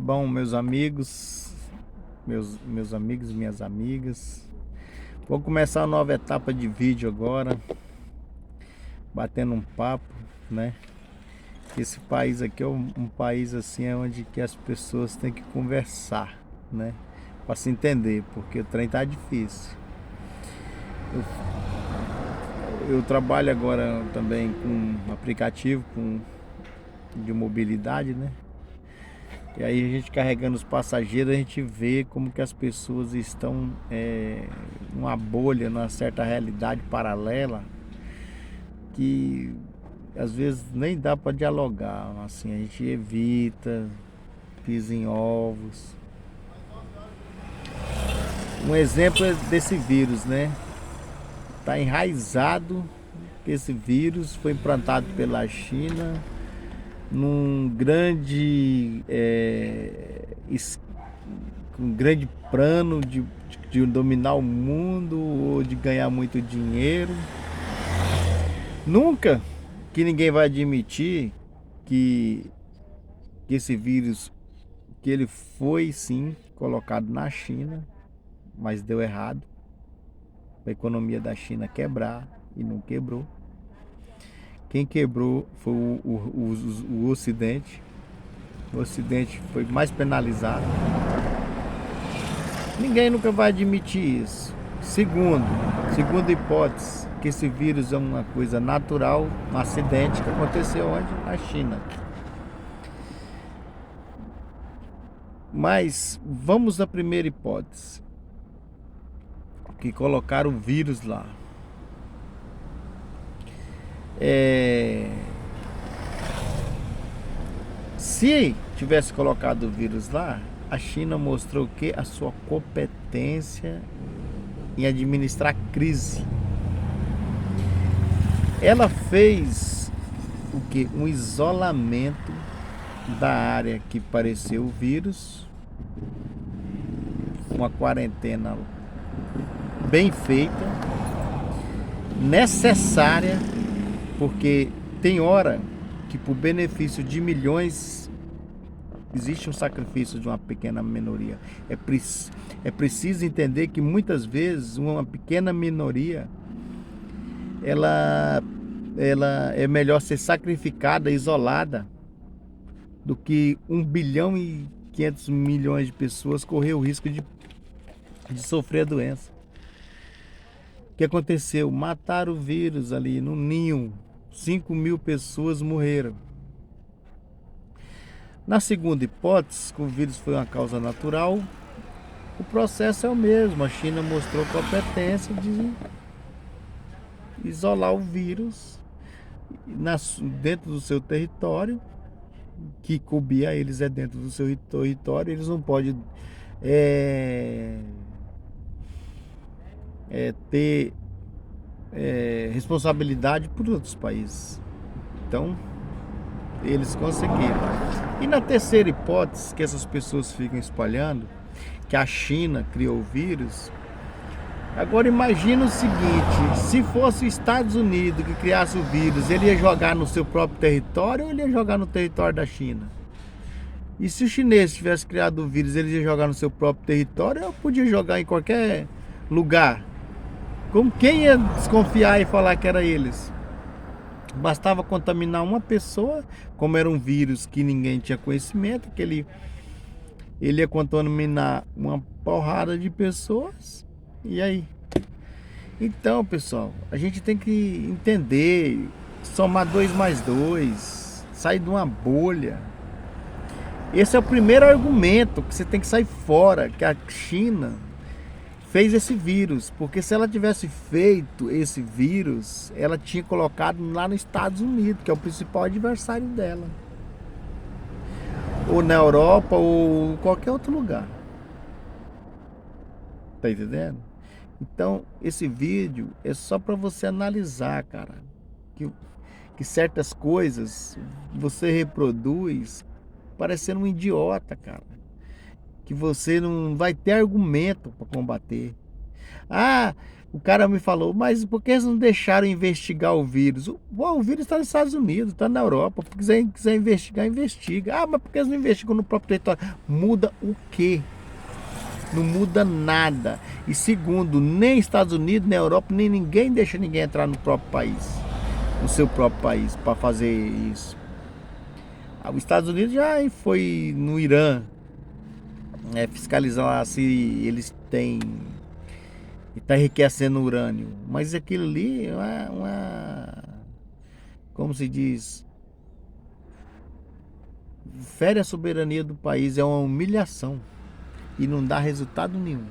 Bom, meus amigos, meus amigos e minhas amigas, vou começar uma nova etapa de vídeo agora, batendo um papo, né? Esse país aqui é um país assim onde que as pessoas têm que conversar, né? Para se entender, porque o trem tá difícil. Eu trabalho agora também com um aplicativo de mobilidade, né? E aí a gente carregando os passageiros, a gente vê como que as pessoas estão numa bolha, numa certa realidade paralela, que às vezes nem dá para dialogar, assim, a gente evita, pisa em ovos. Um exemplo é desse vírus, né? Tá enraizado que esse vírus foi implantado pela China num grande um grande plano de dominar o mundo ou de ganhar muito dinheiro. Nunca que ninguém vai admitir que, que esse vírus, que ele foi sim colocado na China, mas deu errado. A economia da China quebrar e não quebrou. Quem quebrou foi o Ocidente. O Ocidente foi mais penalizado. Ninguém nunca vai admitir isso. Segunda hipótese, que esse vírus é uma coisa natural, um acidente que aconteceu onde? Na China. Mas vamos à primeira hipótese, que colocaram o vírus lá. Se tivesse colocado o vírus lá, a China mostrou que a sua competência em administrar crise. Ela fez o que? Um isolamento da área que pareceu o vírus, uma quarentena bem feita, necessária, porque tem hora que por benefício de milhões existe um sacrifício de uma pequena minoria. É preciso entender que muitas vezes uma pequena minoria ela é melhor ser sacrificada, isolada, do que 1,5 bilhão de pessoas correr o risco de sofrer a doença. O que aconteceu? Mataram o vírus ali no ninho. 5.000 pessoas morreram. Na segunda hipótese, que o vírus foi uma causa natural, o processo é o mesmo. A China mostrou competência de isolar o vírus dentro do seu território, que coubia a eles dentro do seu território. Eles não podem ter responsabilidade por outros países. Então, eles conseguiram. E na terceira hipótese, que essas pessoas ficam espalhando, que a China criou o vírus. Agora imagina o seguinte: se fosse os Estados Unidos que criasse o vírus, ele ia jogar no seu próprio território ou ele ia jogar no território da China? E se o chinês tivesse criado o vírus, ele ia jogar no seu próprio território ou podia jogar em qualquer lugar? Como quem ia desconfiar e falar que era eles? Bastava contaminar uma pessoa, como era um vírus que ninguém tinha conhecimento, que ele ia contaminar uma porrada de pessoas. E aí? Então, pessoal, a gente tem que entender, somar 2 mais 2, sair de uma bolha. Esse é o primeiro argumento, que você tem que sair fora, que a China fez esse vírus, porque se ela tivesse feito esse vírus, ela tinha colocado lá nos Estados Unidos, que é o principal adversário dela, ou na Europa, ou qualquer outro lugar. Tá entendendo? Então, esse vídeo é só para você analisar, cara, que certas coisas você reproduz parecendo um idiota, cara, que você não vai ter argumento para combater. Ah, o cara me falou, mas por que eles não deixaram investigar o vírus? O vírus está nos Estados Unidos, está na Europa. Se quiser investigar, investiga. Ah, mas por que eles não investigam no próprio território? Muda o quê? Não muda nada. E segundo, nem Estados Unidos, nem Europa, nem ninguém deixa ninguém entrar no próprio país, no seu próprio país, para fazer isso. Os Estados Unidos já foi no Irã, fiscalizar lá se eles têm, está enriquecendo urânio. Mas aquilo ali é como se diz, fere a soberania do país, é uma humilhação e não dá resultado nenhum.